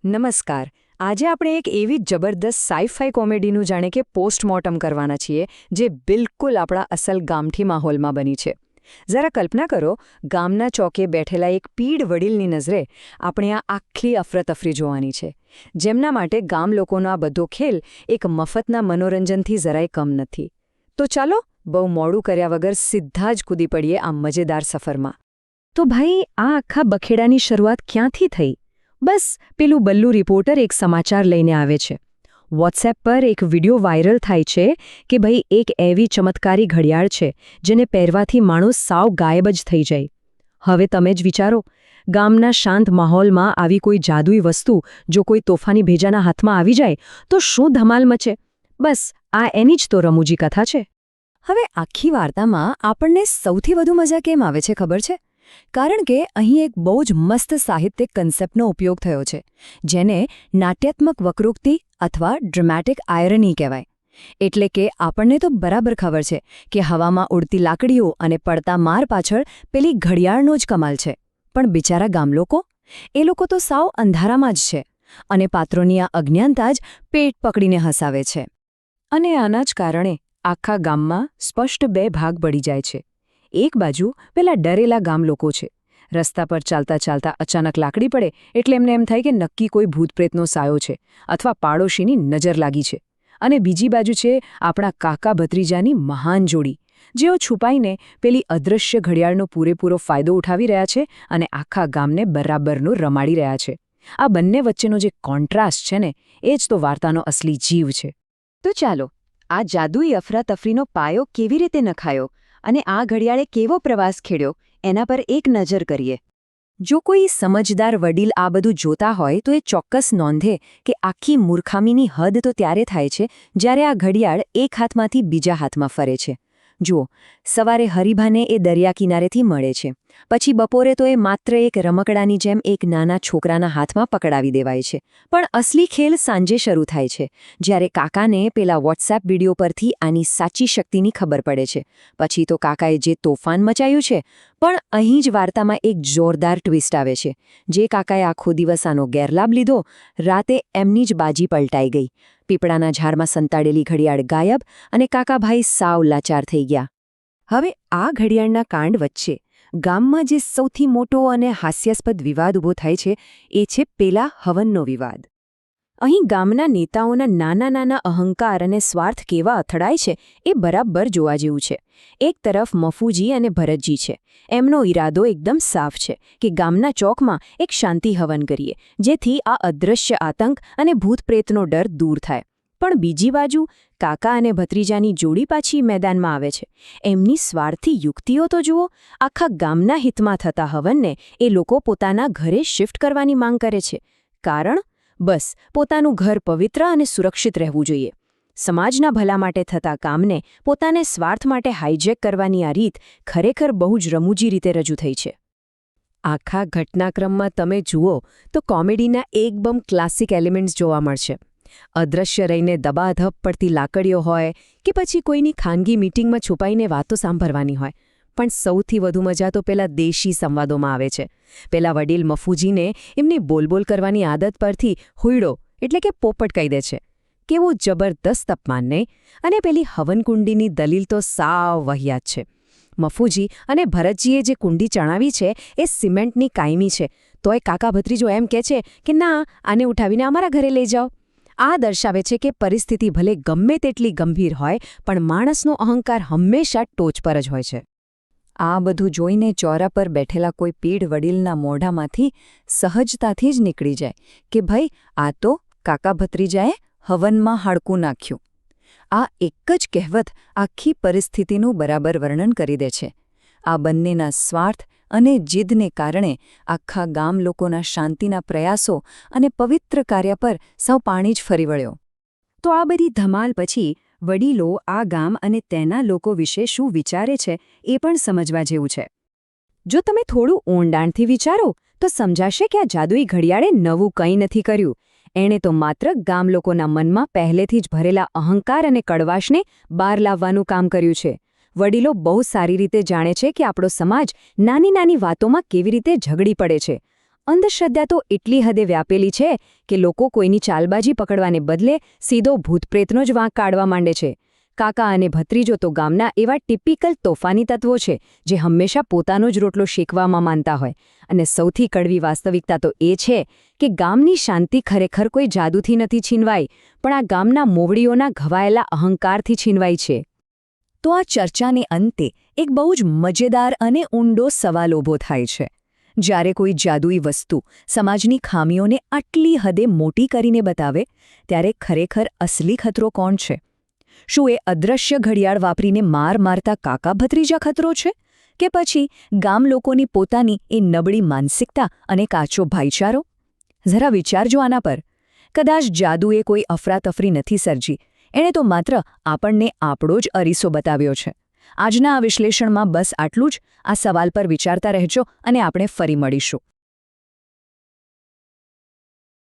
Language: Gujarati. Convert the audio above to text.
નમસ્કાર. આજે આપણે એક એવી જબરદસ્ત સાઈ-ફાઈ કોમેડીનું જાણે કે પોસ્ટમોર્ટમ કરવાના છીએ જે બિલકુલ આપણા અસલ ગામઠી માહોલમાં બની છે. જરા કલ્પના કરો, ગામના ચોકે બેઠેલા એક પીઢ વડીલની નજરે આપણે આ આખી અફરાતફરી જોવાની છે, જેમના માટે ગામ લોકોનો આ બધો ખેલ એક મફતના મનોરંજનથી જરાય કમ નથી. તો ચાલો, બહુ મોડું કર્યા વગર સીધા જ કૂદી પડીએ આ મજેદાર સફરમાં. તો ભાઈ, આ આખા બખેડાની શરૂઆત ક્યાંથી થઈ? બસ પેલું બલ્લુ રિપોર્ટર એક સમાચાર લઈને આવે છે. વોટ્સએપ પર એક વિડિયો વાયરલ થાય છે કે ભાઈ એક એવી ચમત્કારી ઘડિયાળ છે જેને પહેરવાથી માણસ સાવ ગાયબ જ થઈ જાય. હવે તમે જ વિચારો, ગામના શાંત માહોલમાં આવી કોઈ જાદુઈ વસ્તુ જો કોઈ તોફાની ભેજાના હાથમાં આવી જાય તો શું ધમાલ મચે. બસ આ એની જ તો રમૂજી કથા છે. હવે આખી વાર્તામાં આપણને સૌથી વધુ મજા કેમ આવે છે ખબર છે? કારણ કે અહીં એક બહુ જ મસ્ત સાહિત્યિક કન્સેપ્ટનો ઉપયોગ થયો છે, જેને નાટ્યાત્મક વક્રોક્તિ અથવા ડ્રામેટિક આયરની કહેવાય. એટલે કે આપણને તો બરાબર ખબર છે કે હવામાં ઉડતી લાકડીઓ અને પડતા માર પાછળ પેલી ઘડિયાળનો જ કમાલ છે, પણ બિચારા ગામલોકો, એ લોકો તો સાવ અંધારામાં જ છે અને પાત્રોની આ અજ્ઞાનતા જ પેટ પકડીને હસાવે છે. અને આના જ કારણે આખા ગામમાં સ્પષ્ટ બે ભાગ પડી જાય છે. એક બાજુ પેલા ડરેલા ગામ લોકો છે. રસ્તા પર ચાલતા ચાલતા અચાનક લાકડી પડે એટલે એમને એમ થાય કે નક્કી કોઈ ભૂતપ્રેતનો સાયો છે અથવા પાડોશીની નજર લાગી છે. અને બીજી બાજુ છે આપણા કાકા ભત્રીજાની મહાન જોડી, જેઓ છુપાઈને પેલી અદૃશ્ય ઘડિયાળનો પૂરેપૂરો ફાયદો ઉઠાવી રહ્યા છે અને આખા ગામને બરાબરનું રમાડી રહ્યા છે. આ બંને વચ્ચેનો જે કોન્ટ્રાસ્ટ છે ને, એ જ તો વાર્તાનો અસલી જીવ છે. તો ચાલો, આ જાદુઈ અફરાતફરીનો પાયો કેવી રીતે નખાયો અને આ ઘડિયાળે કેવો પ્રવાસ ખેડ્યો એના પર એક નજર કરીએ. જો કોઈ સમજદાર વડીલ આ બધું જોતા હોય તો એ ચોક્કસ નોંધે કે આખી મૂર્ખામીની હદ તો ત્યારે થાય છે જ્યારે આ ઘડિયાળ એક હાથમાંથી બીજા હાથમાં ફરે છે. જુઓ, સવારે હરીભાને એ દરિયા કિનારેથી મળે છે, પછી બપોરે તો એ માત્ર એક રમકડાની જેમ એક નાના છોકરાના હાથમાં પકડાવી દેવાય છે. પણ અસલી ખેલ સાંજે શરૂ થાય છે, જ્યારે કાકાને પેલા વોટ્સએપ વિડીયો પરથી આની સાચી શક્તિની ખબર પડે છે. પછી તો કાકાએ જે તોફાન મચાયું છે, પણ અહીં જ વાર્તામાં એક જોરદાર ટ્વિસ્ટ આવે છે. જે કાકાએ આખો દિવસ આનો ગેરલાભ લીધો, રાતે એમની જ બાજી પલટાઈ ગઈ. પીપળાના ઝાડમાં સંતાડેલી ઘડિયાળ ગાયબ અને કાકાભાઈ સાવ લાચાર થઈ ગયા. હવે આ ઘડિયાળના કાંડ વચ્ચે ગામમાં જે સૌથી મોટો અને હાસ્યાસ્પદ વિવાદ ઊભો થાય છે, એ છે પેલા હવનનો વિવાદ. અહીં ગામના નેતાઓના નાના નાના અહંકાર અને સ્વાર્થ કેવા અથડાય છે એ બરાબર જોવા જેવું છે. એક તરફ મફુજી અને ભરતજી છે. એમનો ઈરાદો એકદમ સાફ છે કે ગામના ચોકમાં એક શાંતિ હવન કરીએ, જેથી આ અદૃશ્ય આતંક અને ભૂતપ્રેતનો ડર દૂર થાય. પણ બીજી બાજુ કાકા અને ભત્રીજાની જોડી પાછી મેદાનમાં આવે છે. એમની સ્વાર્થી યુક્તિઓ તો જુઓ. આખા ગામના હિતમાં થતા હવનને એ લોકો પોતાના ઘરે શિફ્ટ કરવાની માંગ કરે છે. કારણ? બસ પોતાનું ઘર પવિત્ર અને સુરક્ષિત રહેવું જોઈએ. સમાજના ભલા માટે થતા કામને પોતાને સ્વાર્થ માટે હાઇજેક કરવાની આ રીત ખરેખર બહુ જ રમૂજી રીતે રજૂ થઈ છે. આખા ઘટનાક્રમમાં તમે જુઓ તો કોમેડીના એકદમ ક્લાસિક એલિમેન્ટ્સ જોવા મળશે. અદૃશ્ય રહીને દબાધબ પડતી લાકડીઓ હોય કે પછી કોઈની ખાનગી મીટિંગમાં છુપાઈને વાતો સાંભળવાની હોય. પણ સૌથી વધુ મજા તો પેલા દેશી સંવાદોમાં આવે છે. પેલા વડીલ મફુજીને એમની બોલબોલ કરવાની આદત પરથી હુયડો એટલે કે પોપટ કહી દે છે. કેવું જબરદસ્ત અપમાન નહીં? અને પેલી હવનકુંડીની દલીલ તો સાવ વહિયાત છે. મફુજી અને ભરતજીએ જે કુંડી ચણાવી છે એ સિમેન્ટની કાયમી છે, તોય કાકા ભત્રીજો એમ કહે છે કે ના, આને ઉઠાવીને અમારા ઘરે લઈ જાઓ. આ દર્શાવે છે કે પરિસ્થિતિ ભલે ગમે તેટલી ગંભીર હોય, પણ માણસનો અહંકાર હંમેશા ટોચ પર જ હોય છે. આ બધું જોઈને ચોરા પર બેઠેલા કોઈ પીઢ વડીલના મોઢામાંથી સહજતાથી જ નીકળી જાય કે ભાઈ, આ તો કાકા ભત્રીજાએ હવનમાં હાડકું નાખ્યું. આ એક જ કહેવત આખી પરિસ્થિતિનું બરાબર વર્ણન કરી દે છે. આ બંનેના સ્વાર્થ અને જીદને કારણે આખા ગામ લોકોના શાંતિના પ્રયાસો અને પવિત્ર કાર્ય પર સૌ પાણી જ ફરી વળ્યો. તો આ બધી ધમાલ પછી વડીલો આ ગામ અને તેના લોકો વિશે શું વિચારે છે એ પણ સમજવા જેવું છે. જો તમે થોડું ઊંડાણથી વિચારો તો સમજાશે કે આ જાદુઈ ઘડિયાળે નવું કંઈ નથી કર્યું. એણે તો માત્ર ગામ લોકોના મનમાં પહેલેથી જ ભરેલા અહંકાર અને કડવાશને બહાર લાવવાનું કામ કર્યું છે. વડીલો બહુ સારી રીતે જાણે છે કે આપણો સમાજ નાની નાની વાતોમાં કેવી રીતે ઝઘડી પડે છે અંધશ્રદ્ધા તો એટલી હદે વ્યાપેલી છે કે લોકો કોઈની ચાલબાજી પકડવાને બદલે સીધો ભૂતપ્રેતનો જ વાંક કાઢવા માંડે છે. કાકા અને ભત્રીજો તો ગામના એવા ટિપિકલ તોફાની તત્વો છે જે હંમેશા પોતાનો જ રોટલો શેકવામાં માનતા હોય. અને સૌથી કડવી વાસ્તવિકતા તો એ છે કે ગામની શાંતિ ખરેખર કોઈ જાદુથી નથી છીનવાઈ, પણ આ ગામના મોવડીઓના ઘવાયેલા અહંકારથી છીનવાઈ છે. તો આ ચર્ચાને અંતે એક બહુ જ મજેદાર અને ઊંડો સવાલ ઊભો થાય છે. જ્યારે કોઈ જાદુઈ વસ્તુ સમાજની ખામીઓને આટલી હદે મોટી કરીને બતાવે, ત્યારે ખરેખર અસલી ખતરો કોણ છે? શું એ અદૃશ્ય ઘડિયાળ વાપરીને માર મારતા કાકા ભત્રીજા ખતરો છે? કે પછી ગામ લોકોની પોતાની એ નબળી માનસિકતા અને કાચો ભાઈચારો? જરા વિચારજો આના પર. કદાચ જાદુએ કોઈ અફરાતફરી નથી સર્જી, એણે તો માત્ર આપણને આપણો જ અરીસો બતાવ્યો છે. આજના આ વિશ્લેષણમાં બસ આટલું જ. આ સવાલ પર વિચારતા રહેજો અને આપણે ફરી મળીશું.